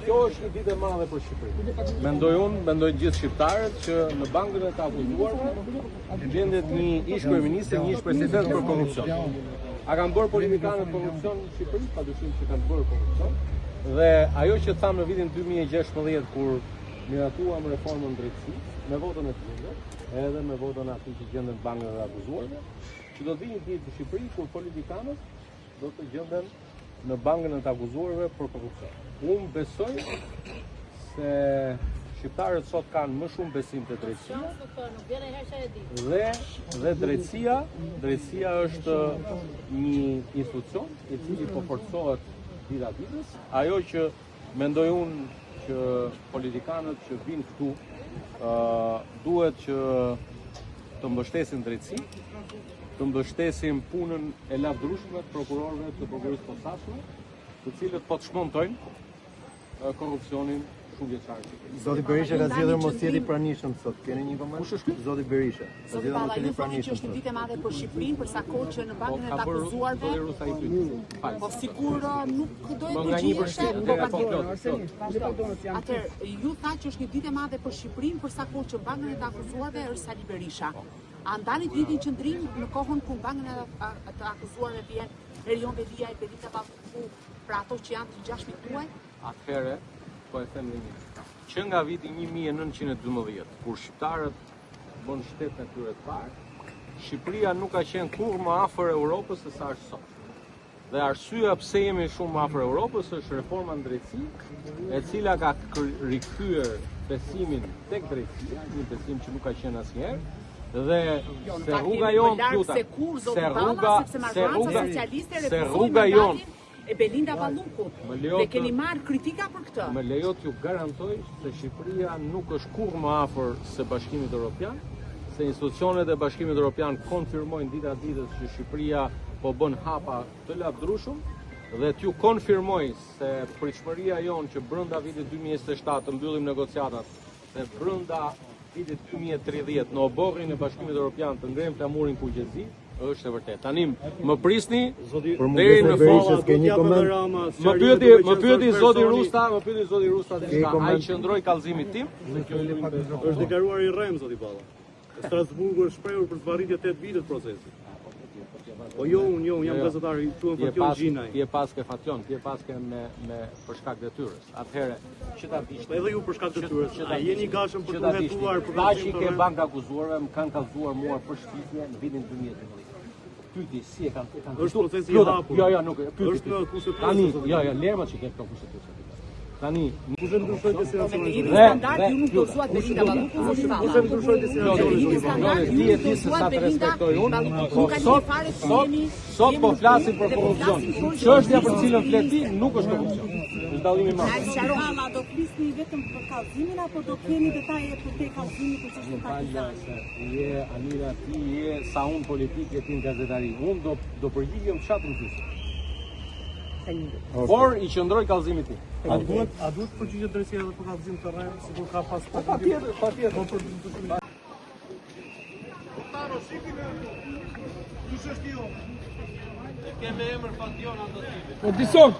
Kjo është një ditë e madhe për Shqipërinë. Mendoj unë, mendojnë gjithë shqiptarët që në bankën e të akuzuarve gjendet një ish kryeminist, një ish president për korrupsion. A kanë bërë politikanët korrupsion në Shqipëri? Padyshim që kanë bërë korrupsion. Dhe ajo që thamë në vitin 2016 kur miratuam reformën drejtësisë, me votën e tyre, edhe me votën e atij që gjenden në bankën e akuzuarve, që do të vijë një ditë në Shqipëri kur politikanët do të gjenden në bankën e të akuzuarve për korrupsion. Unë besoj se shqiptarët sot kanë më shumë besim te drejtësia dhe drejtësia është një institucion i cili po forcohet dita ditës. Ajo që mendoj unë që politikanët që vinë këtu duhet që të mbështesin drejtësi, të mbështesin punën e lavdërueshme të prokurorëve, të prokurorisë posaçme, të cilët po të shmontojnë korrupsionin shumë vjeçar. Zoti Berisha ka zgjedhur mos jeti pranishëm sot. Keni një koment? Kush është ky? Zoti Berisha. Ka zgjedhur mos jeti pranishëm. Është një ditë e madhe për Shqipërinë, për sa kohë që në bankën e të akuzuarve. Po sigur nuk do të përgjigjesh. Atëherë, ju tha që është një ditë e madhe për Shqipërinë, për sa kohë që bankën e të akuzuarve është Sali Berisha. A ndani të vitin qëndrim në kohën ku bankën e të akuzuarve vjen Erion Velia e Belita Ballunku, për ato që janë të gjashmit tuaj? Atëherë, po e them një që nga viti 1912, kur shqiptarët bën shtetin e tyre të parë, Shqipëria nuk ka qenë kurrë më afër Europës se sa është sot. Dhe arsyeja pse jemi shumë më afër Europës është reforma në drejtësi, e cila ka rikthyer besimin tek drejtësia, një besim që nuk ka qenë asnjëherë. Dhe se rruga jonë e Belinda Ballunku. Dhe keni marrë kritika për këtë. Më lejo t'ju garantoj se Shqipëria nuk është kurrë më afër se Bashkimit Evropian, se institucionet e Bashkimit Evropian konfirmojnë dita ditës që Shqipëria po bën hapa të lavdërueshëm dhe t'ju konfirmoj se pritshmëria jonë që brenda vitit 2027 të mbyllim negociatat dhe brenda vitit 2030 në oborrin e Bashkimit Evropian të ngrem flamurin kuqezi, është e vërtet. Tani më prisni deri në fund. Më pyeti zoti Rusta diçka. Ai qëndroi kallëzimit tim. Është deklaruar i rrem zoti Balla. Strasburgu është shprehur për zvarritje 8 vite të procesit. Po jo, unë jam gazetar i tuan Fation Gjinaj. Ti e paske Fation, ti e paske me për shkak detyrës. Atëherë, që ta dish. Po edhe ju për shkak detyrës. A jeni gatshëm për të hetuar për ata që ke banka akuzuarve më kanë kallëzuar mua për shtypje në vitin 2012. Pyeti si e kanë. Është procesi i hapur. Jo, nuk e pyeti. Është në kushtetues. Tani, jo, lerma që ke këto kushtetues. Tani, kush e ndryshoi destinacionin? Standard ju nuk do thuat Belinda Ballunku, kush e ndryshoi destinacionin? Ti e di se sa të respektoj unë. Sot po flasim për korrupsion. Çështja për cilën flet ti nuk është korrupsion. Është dallim i madh. Ama do flisni vetëm për kallëzimin apo do keni detaje për te kallëzimi për çështën partizane? Je Anira, ti je sa unë politike, ti në gazetari. Unë do përgjigjem çfarë të mësoj. Por i qëndroj kallëzimit tim. A duhet përgjigjet drejtësia edhe për kallëzim të rrem, sikur ka pas patjetër. Taro, shikime. Kush është jo? E kemë emër Fation Andosivit. Po dison.